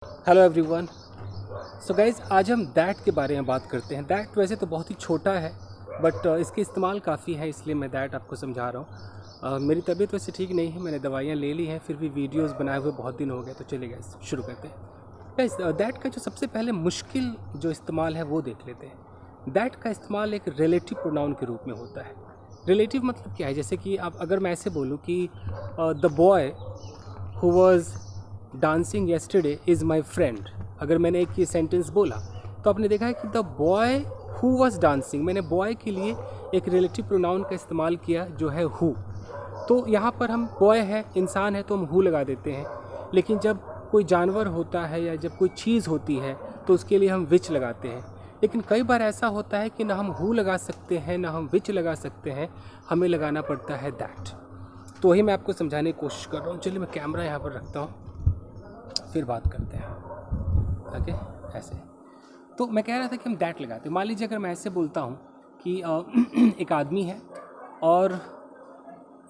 Hello everyone. So guys आज हम that के बारे में बात करते हैं। दैट वैसे तो बहुत ही छोटा है बट इसके इस्तेमाल काफ़ी है, इसलिए मैं दैट आपको समझा रहा हूँ। मेरी तबीयत वैसे ठीक नहीं है, मैंने दवाइयाँ ले ली हैं, फिर भी वीडियोस बनाए हुए बहुत दिन हो गए, तो चलिए गाइज शुरू करते हैं। गाइज दैट का जो सबसे पहले मुश्किल जो इस्तेमाल है वो देख लेते हैं। दैट का इस्तेमाल एक रिलेटिव प्रोनाउन के रूप में होता है। रिलेटिव मतलब क्या है, जैसे कि आप अगर मैं ऐसे बोलूँ कि the boy who was dancing yesterday is my friend. अगर मैंने एक ये सेंटेंस बोला तो आपने देखा है कि the boy who was dancing, मैंने बॉय के लिए एक रिलेटिव प्रोनाउन का इस्तेमाल किया जो है हु। तो यहाँ पर हम बॉय है, इंसान है, तो हम हु लगा देते हैं। लेकिन जब कोई जानवर होता है या जब कोई चीज़ होती है तो उसके लिए हम विच लगाते हैं। लेकिन कई बार ऐसा होता है कि ना हम हु लगा सकते हैं ना हम विच लगा सकते हैं, हमें लगाना पड़ता है दैट। तो वही मैं आपको समझाने की कोशिश कर रहा हूँ। चलिए मैं कैमरा यहाँ पर रखता हूँ, फिर बात करते हैं। ओके, ऐसे तो मैं कह रहा था कि हम दैट लगाते हैं। मान लीजिए अगर मैं ऐसे बोलता हूँ कि एक आदमी है और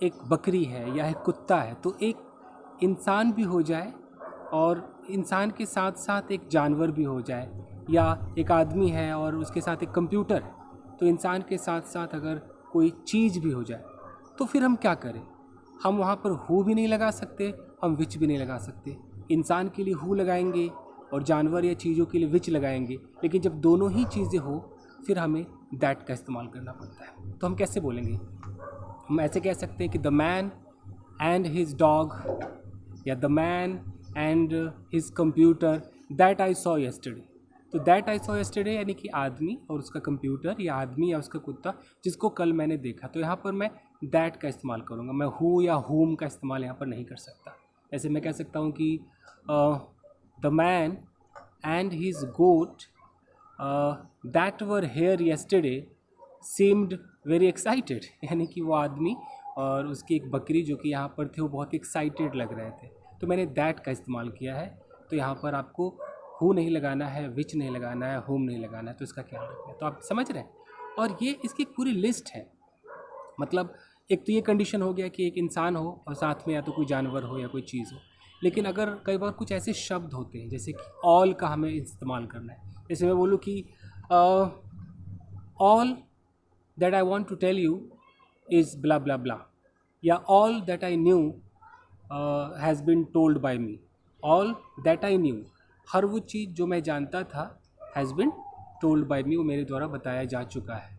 एक बकरी है या एक कुत्ता है, तो एक इंसान भी हो जाए और इंसान के साथ साथ एक जानवर भी हो जाए, या एक आदमी है और उसके साथ एक कंप्यूटर है, तो इंसान के साथ साथ अगर कोई चीज़ भी हो जाए तो फिर हम क्या करें? हम वहाँ पर हु भी नहीं लगा सकते, हम विच भी नहीं लगा सकते। इंसान के लिए हु लगाएंगे और जानवर या चीज़ों के लिए विच लगाएंगे, लेकिन जब दोनों ही चीज़ें हो फिर हमें दैट का इस्तेमाल करना पड़ता है। तो हम कैसे बोलेंगे? हम ऐसे कह सकते हैं कि the man and his dog, या the man and his computer that I saw yesterday. तो दैट आई सॉ येस्टरडे यानी कि आदमी और उसका कंप्यूटर, या आदमी या उसका कुत्ता जिसको कल मैंने देखा। तो यहाँ पर मैं दैट का इस्तेमाल करूँगा, मैं हु या हुम का इस्तेमाल यहाँ पर नहीं कर सकता। ऐसे मैं कह सकता हूँ कि the man and his goat that were here yesterday seemed very excited, यानी कि वो आदमी और उसकी एक बकरी जो कि यहाँ पर थे वो बहुत एक्साइटेड लग रहे थे। तो मैंने दैट का इस्तेमाल किया है। तो यहाँ पर आपको हु नहीं लगाना है, विच नहीं लगाना है, हुम नहीं लगाना है, तो इसका ख्याल रखना है। तो आप समझ रहे हैं। और ये इसकी पूरी लिस्ट है। मतलब एक तो ये कंडीशन हो गया कि एक इंसान हो और साथ में या तो कोई जानवर हो या कोई चीज़ हो। लेकिन अगर कई बार कुछ ऐसे शब्द होते हैं जैसे कि ऑल का हमें इस्तेमाल करना है। जैसे मैं बोलूँ कि all that I want to tell you is blah blah blah, या all that I knew has been told by me. All that I knew, हर वो चीज़ जो मैं जानता था, has been told by me, वो मेरे द्वारा बताया जा चुका है।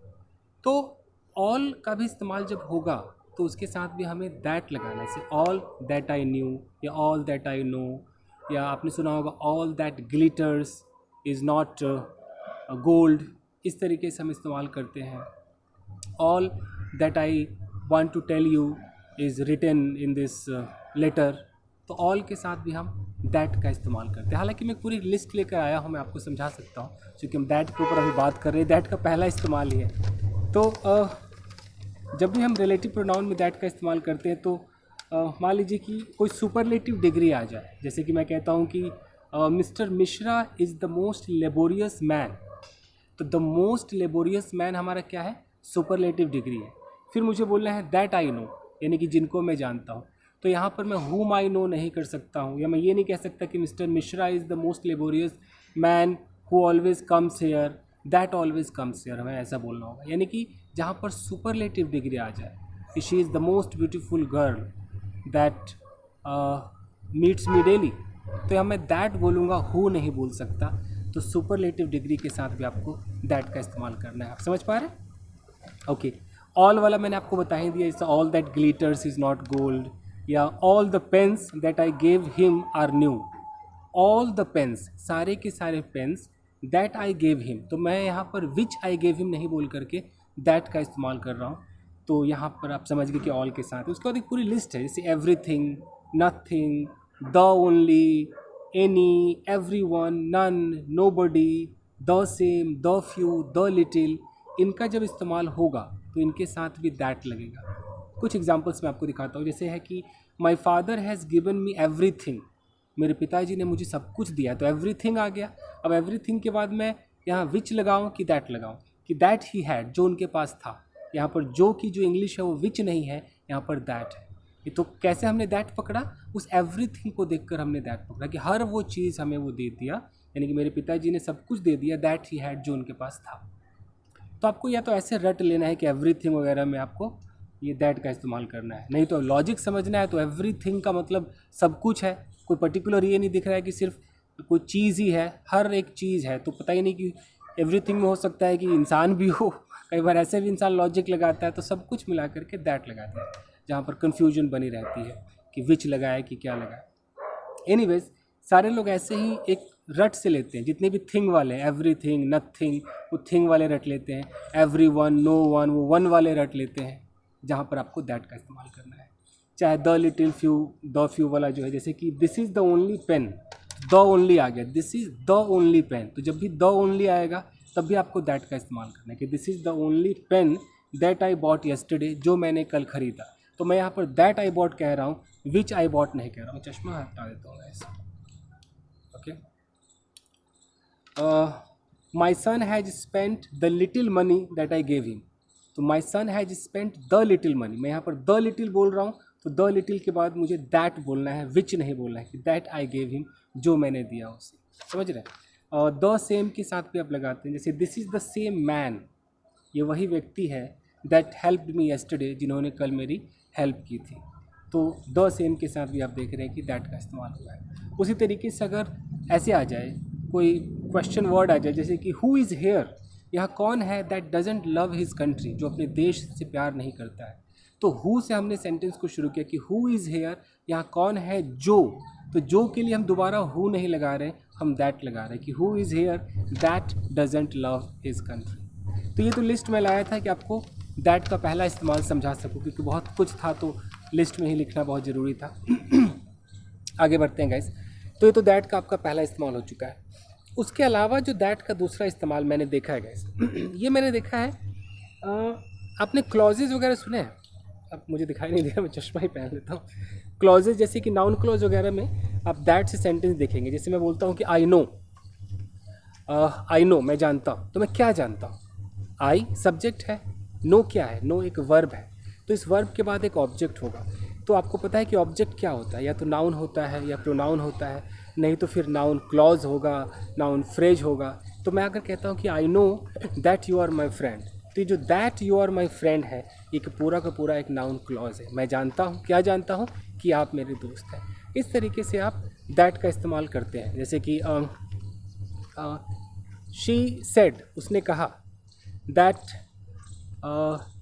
तो ऑल का भी इस्तेमाल जब होगा तो उसके साथ भी हमें दैट लगाना है। जैसे ऑल दैट आई न्यू या ऑल दैट आई नो, या आपने सुना होगा all that glitters is not gold. इस तरीके से हम इस्तेमाल करते हैं। All that I want to tell you is written in this letter. तो ऑल के साथ भी हम दैट का इस्तेमाल करते हैं। हालांकि मैं पूरी लिस्ट लेकर आया हूँ, मैं आपको समझा सकता हूँ, क्योंकि हम दैट के ऊपर अभी बात कर रहे हैं। दैट का पहला इस्तेमाल ही है। तो जब भी हम रिलेटिव प्रोनाउन में दैट का इस्तेमाल करते हैं तो मान लीजिए कि कोई सुपरलेटिव डिग्री आ जाए। जैसे कि मैं कहता हूँ कि mister Mishra is the most laborious man. तो द मोस्ट लेबोरियस मैन हमारा क्या है? सुपरलेटिव डिग्री है। फिर मुझे बोलना है दैट आई नो, यानी कि जिनको मैं जानता हूँ। तो यहाँ पर मैं हुम आई नो नहीं कर सकता हूँ, या मैं ये नहीं कह सकता कि mister Mishra is the most laborious man who always comes here, that always comes here, हमें ऐसा बोलना होगा। यानी कि जहाँ पर सुपरलेटिव डिग्री आ जाए कि she is the most beautiful girl that meets me daily, तो यहाँ मैं दैट बोलूँगा, हु नहीं बोल सकता। तो सुपरलेटिव डिग्री के साथ भी आपको दैट का इस्तेमाल करना है। आप समझ पा रहे हैं? ओके, ऑल वाला मैंने आपको बता ही दिया। It's all that glitters is not gold, या all the pens that I gave him are new. All the pens, सारे के सारे pens that I gave him, तो मैं यहाँ पर विच आई गेव हिम नहीं बोल करके दैट का इस्तेमाल कर रहा हूँ। तो यहाँ पर आप समझ गए कि ऑल के साथ उसके बाद एक पूरी लिस्ट है, जैसे everything, nothing, the only, any, everyone, none, nobody, the same, the few, the little. इनका जब इस्तेमाल होगा तो इनके साथ भी दैट लगेगा। कुछ एग्जांपल्स मैं आपको दिखाता हूँ। जैसे है कि my father has given me everything, मेरे पिताजी ने मुझे सब कुछ दिया, तो एवरीथिंग आ गया। अब एवरीथिंग के बाद मैं यहाँ विच लगाऊँ कि दैट लगाऊँ, कि दैट ही हैड, जो उनके पास था। यहाँ पर जो की जो इंग्लिश है वो विच नहीं है, यहाँ पर दैट है। ये तो कैसे हमने दैट पकड़ा, उस एवरीथिंग को देखकर हमने दैट पकड़ा कि हर वो चीज़ हमें वो दे दिया, यानी कि मेरे पिताजी ने सब कुछ दे दिया, दैट ही हैड, जो उनके पास था। तो आपको या तो ऐसे रट लेना है कि एवरीथिंग वगैरह में आपको ये दैट का इस्तेमाल करना है, नहीं तो लॉजिक समझना है तो एवरीथिंग का मतलब सब कुछ है, कोई पर्टिकुलर ये नहीं दिख रहा है कि सिर्फ कोई चीज़ ही है, हर एक चीज़ है। तो पता ही नहीं कि एवरीथिंग में हो सकता है कि इंसान भी हो, कई बार ऐसे भी इंसान लॉजिक लगाता है, तो सब कुछ मिला करके दैट लगाते हैं, जहाँ पर कन्फ्यूजन बनी रहती है कि विच लगाए कि क्या लगाए। एनीवेज, सारे लोग ऐसे ही एक रट से लेते हैं, जितने भी थिंग वाले हैं, एवरीथिंग, नथिंग, वो थिंग वाले रट लेते हैं, एवरी वन, नो वन, वो वन वाले रट लेते हैं, जहाँ पर आपको दैट का इस्तेमाल करना है। चाहे the little few, the few वाला जो है, जैसे कि this is the only pen, the only आ गया, this is the only pen, तो जब भी द ओनली आएगा तब भी आपको दैट का इस्तेमाल करना है कि this is the only pen that I bought yesterday, जो मैंने कल ख़रीदा। तो मैं यहाँ पर दैट आई बॉट कह रहा हूँ, विच आई बॉट नहीं कह रहा हूँ। चश्मा हटा देता हूँ ऐसे, okay. My son has spent the little money that I gave him, तो my son has spent the little money, मैं यहाँ पर द लिटिल बोल रहा हूँ, तो द लिटिल के बाद मुझे दैट बोलना है, विच नहीं बोलना है कि दैट आई गेव हिम, जो मैंने दिया उसे, समझ रहे हैं। द सेम के साथ भी आप लगाते हैं, जैसे this is the same man, ये वही व्यक्ति है, दैट हेल्प्ड मी यस्टरडे, जिन्होंने कल मेरी हेल्प की थी। तो द सेम के साथ भी आप देख रहे हैं कि दैट का इस्तेमाल हुआ है। उसी तरीके से अगर ऐसे आ जाए, कोई क्वेश्चन वर्ड आ जाए, जैसे कि हु इज़ हेयर, यहाँ कौन है that doesn't love his country, जो अपने देश से प्यार नहीं करता है, तो हु से हमने सेंटेंस को शुरू किया कि हु इज़ हेयर, यहाँ कौन है जो, तो जो के लिए हम दोबारा हु नहीं लगा रहे, हम दैट लगा रहे हैं कि who is here that doesn't love his country. तो ये तो लिस्ट में लाया था कि आपको दैट का पहला इस्तेमाल समझा सकूँ, क्योंकि बहुत कुछ था तो लिस्ट में ही लिखना बहुत ज़रूरी था। आगे बढ़ते हैं गाइस। तो ये तो दैट का आपका पहला इस्तेमाल हो चुका है। उसके अलावा जो दैट का दूसरा इस्तेमाल मैंने देखा है गाइस, ये मैंने देखा है, आपने क्लॉजेज वगैरह सुने हैं? अब मुझे दिखाई नहीं दे रहा, मैं चश्मा ही पहन लेता हूँ। क्लॉजेज जैसे कि नाउन क्लॉज वगैरह में आप दैट से सेंटेंस देखेंगे। जैसे मैं बोलता हूँ कि आई नो, मैं जानता हूँ, तो मैं क्या जानता हूँ? आई सब्जेक्ट है, नो क्या है? नो एक वर्ब है, तो इस वर्ब के बाद एक ऑब्जेक्ट होगा। तो आपको पता है कि ऑब्जेक्ट क्या होता है, या तो नाउन होता है या प्रोनाउन होता है, नहीं तो फिर नाउन क्लॉज होगा, नाउन फ्रेज होगा। तो मैं अगर कहता हूँ कि I know that you are my friend, तो ये जो that you are my friend है, ये पूरा का पूरा एक नाउन क्लॉज है। मैं जानता हूँ, क्या जानता हूँ? कि आप मेरे दोस्त हैं। इस तरीके से आप दैट का इस्तेमाल करते हैं। जैसे कि शी सेड, उसने कहा, that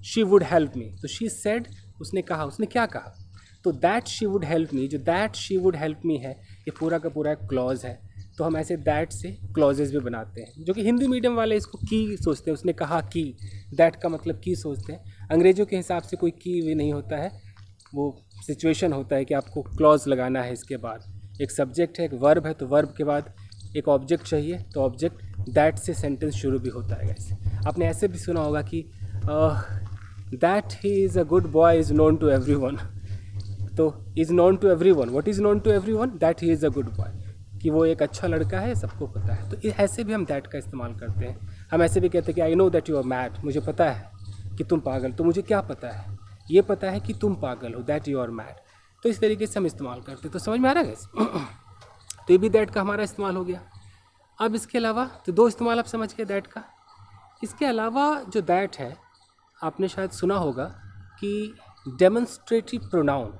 she would help me, तो शी सेड, उसने कहा, उसने क्या कहा? तो that she would help me, जो that she would help me है, ये पूरा का पूरा एक क्लॉज है। तो हम ऐसे दैट से क्लॉजेज भी बनाते हैं, जो कि हिंदी मीडियम वाले इसको की सोचते हैं। उसने कहा की, दैट का मतलब की सोचते हैं। अंग्रेजों के हिसाब से कोई की भी नहीं होता है, वो सिचुएशन होता है कि आपको क्लॉज लगाना है। इसके बाद एक सब्जेक्ट है, एक वर्ब है, तो वर्ब के बाद एक ऑब्जेक्ट चाहिए, तो ऑब्जेक्ट दैट से सेंटेंस शुरू भी होता है। ऐसे आपने ऐसे भी सुना होगा कि that he is a good boy is known to everyone, तो is known to everyone, what is known to everyone? That he is a good boy, कि वो एक अच्छा लड़का है, सबको पता है। तो ऐसे भी हम दैट का इस्तेमाल करते हैं। हम ऐसे भी कहते हैं कि I know that you are mad, मुझे पता है कि तुम पागल, तो मुझे क्या पता है? ये पता है कि तुम पागल हो, दैट यू आर मैड। तो इस तरीके से हम इस्तेमाल करते हैं। तो समझ में आ रहा है गाइस? तो ये भी दैट का हमारा इस्तेमाल हो गया। अब इसके अलावा तो दो इस्तेमाल आप समझ गए दैट का। इसके अलावा जो दैट है, आपने शायद सुना होगा कि डेमोन्स्ट्रेटिव प्रोनाउन,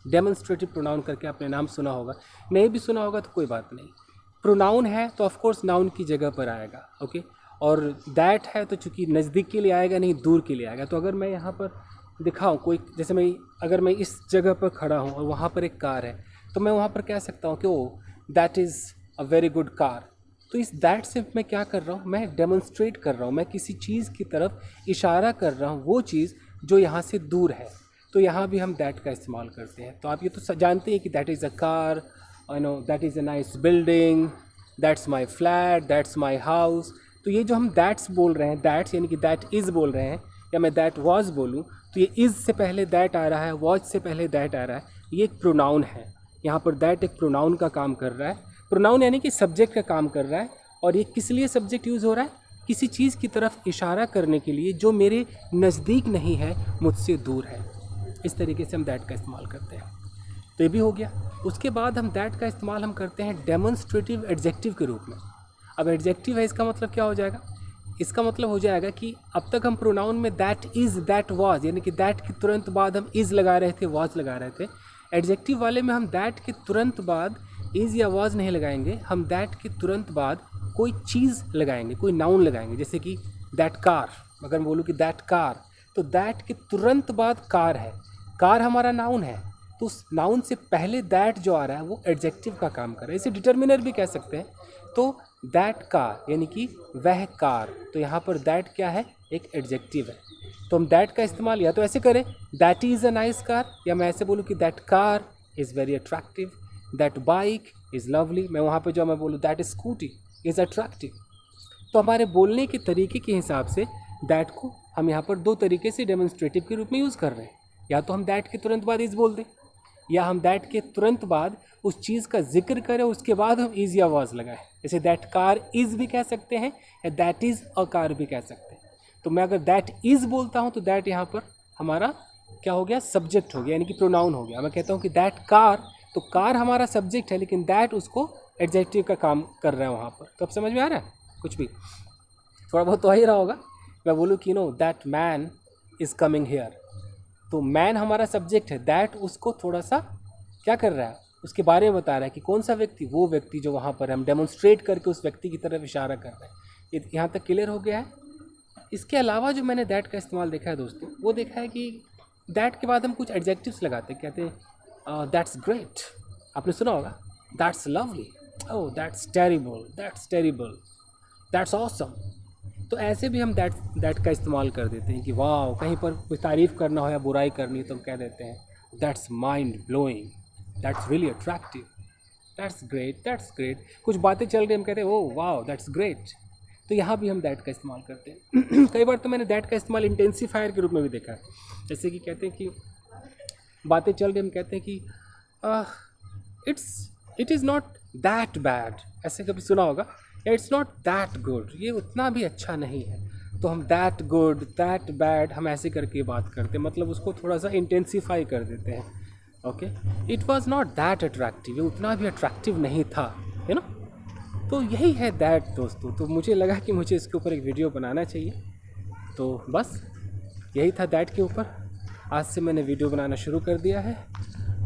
डेमोन्स्ट्रेटिव प्रोनाउन करके आपने नाम सुना होगा। नहीं भी सुना होगा तो कोई बात नहीं। प्रोनाउन है तो ऑफ कोर्स नाउन की जगह पर आएगा, ओके। और दैट है तो चूंकि नज़दीक के लिए आएगा, नहीं दूर के लिए आएगा। तो अगर मैं यहाँ पर दिखाऊँ कोई, जैसे अगर मैं इस जगह पर खड़ा हूँ और वहाँ पर एक कार है, तो मैं वहाँ पर कह सकता हूँ कि oh that is a very good car. तो इस दैट से मैं क्या कर रहा हूँ? मैं डेमोन्स्ट्रेट कर रहा हूँ, मैं किसी चीज़ की तरफ इशारा कर रहा हूँ, वो चीज़ जो यहाँ से दूर है। तो यहाँ भी हम दैट का इस्तेमाल करते हैं। तो आप ये तो जानते हैं कि that is a car, I know that is a nice building, that's my flat, that's my house. तो ये जो हम दैट्स बोल रहे हैं, दैट्स यानी कि दैट इज़ बोल रहे हैं, या मैं दैट वॉज बोलूँ, तो ये इज़ से पहले दैट आ रहा है, वॉज से पहले दैट आ रहा है। ये एक प्रोनाउन है। यहाँ पर दैट एक प्रोनाउन का काम कर रहा है। प्रोनाउन यानी कि सब्जेक्ट का काम कर रहा है। और ये किस लिए सब्जेक्ट यूज़ हो रहा है? किसी चीज़ की तरफ इशारा करने के लिए जो मेरे नज़दीक नहीं है, मुझसे दूर है। इस तरीके से हम दैट का इस्तेमाल करते हैं। तो ये भी हो गया। उसके बाद हम दैट का इस्तेमाल हम करते हैं डेमोन्स्ट्रेटिव एडजेक्टिव के रूप में। अब एडजेक्टिव है, इसका मतलब क्या हो जाएगा? इसका मतलब हो जाएगा कि अब तक हम प्रोनाउन में दैट इज़, दैट वाज, यानी कि दैट के तुरंत बाद हम इज़ लगा रहे थे, वाज लगा रहे थे। एडजेक्टिव वाले में हम दैट के तुरंत बाद इज़ या वाज नहीं लगाएंगे, हम दैट के तुरंत बाद कोई चीज़ लगाएंगे, कोई नाउन लगाएंगे। जैसे कि दैट कार, अगर मैं बोलूँ कि दैट कार, तो दैट के तुरंत बाद कार है, कार हमारा नाउन है, तो उस नाउन से पहले दैट जो आ रहा है वो एडजेक्टिव का काम कर रहा है। इसे डिटर्मिनर भी कह सकते हैं। तो दैट कार यानी कि वह कार, तो यहाँ पर दैट क्या है? एक एडजेक्टिव है। तो हम दैट का इस्तेमाल या तो ऐसे करें, that is a nice car, या मैं ऐसे बोलूँ कि that car is very attractive, that bike is lovely. मैं वहाँ पे जो मैं बोलूँ दैट स्कूटी इज़ अट्रैक्टिव। तो हमारे बोलने के तरीके के हिसाब से दैट को हम यहाँ पर दो तरीके से डेमोन्स्ट्रेटिव के रूप में यूज़ कर रहे हैं। या तो हम दैट के तुरंत बाद इज़ बोल दें, या हम दैट के तुरंत बाद उस चीज़ का जिक्र करें, उसके बाद हम इज़ या वाज लगाएं। जैसे दैट कार इज़ भी कह सकते हैं, या दैट इज़ अ कार भी कह सकते हैं। तो मैं अगर दैट इज़ बोलता हूँ तो दैट यहाँ पर हमारा क्या हो गया? सब्जेक्ट हो गया, यानी कि प्रोनाउन हो गया। मैं कहता हूँ कि दैट कार, तो कार हमारा सब्जेक्ट है, लेकिन दैट उसको एडजेक्टिव का काम कर रहा है वहाँ पर। तो अब समझ में आ रहा है? कुछ भी थोड़ा बहुत तो आ ही रहा होगा। मैं बोलूँ कि know that man is coming here, तो मैन हमारा सब्जेक्ट है, दैट उसको थोड़ा सा क्या कर रहा है? उसके बारे में बता रहा है कि कौन सा व्यक्ति, वो व्यक्ति जो वहाँ पर हम डेमोन्स्ट्रेट करके उस व्यक्ति की तरफ इशारा कर रहे हैं। ये यहाँ तक क्लियर हो गया है। इसके अलावा जो मैंने दैट का इस्तेमाल देखा है दोस्तों, वो देखा है कि दैट के बाद हम कुछ एडजेक्टिव्स लगाते हैं। कहते हैं दैट्स ग्रेट, आपने सुना होगा, that's lovely, oh that's terrible, that's terrible, that's awesome. तो ऐसे भी हम दैट का इस्तेमाल कर देते हैं कि वाह, कहीं पर कोई तारीफ़ करना हो या बुराई करनी है तो हम कह देते हैं that's mind blowing, that's really attractive, that's great, that's great. कुछ बातें चल रही हम कहते हैं ओह वाह दैट्स ग्रेट। तो यहाँ भी हम दैट का इस्तेमाल करते हैं। कई बार तो मैंने दैट का इस्तेमाल इंटेंसीफायर के रूप में भी देखा है। जैसे कि कहते हैं कि बातें चल रही हम कहते हैं कि it is not that bad, ऐसे कभी सुना होगा, या इट्स नॉट दैट गुड, ये उतना भी अच्छा नहीं है। तो हम दैट गुड, दैट बैड, हम ऐसे करके बात करते हैं, मतलब उसको थोड़ा सा इंटेंसीफाई कर देते हैं। Okay, it was not that attractive, ये उतना भी अट्रैक्टिव नहीं था, है ना। तो यही है दैट दोस्तों। तो मुझे लगा कि मुझे इसके ऊपर एक वीडियो बनाना चाहिए, तो बस यही था दैट के ऊपर। आज से मैंने वीडियो बनाना शुरू कर दिया है।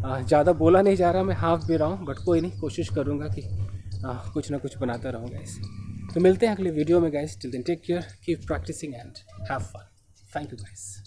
ज़्यादा बोला नहीं जा रहा, मैं हाफ भी रहा हूँ, बट कोई नहीं, कोशिश करूँगा कि कुछ ना कुछ बनाता रहूँगा इसे। तो मिलते हैं अगले वीडियो में guys. Till then take care, keep practicing and have fun. Thank you guys.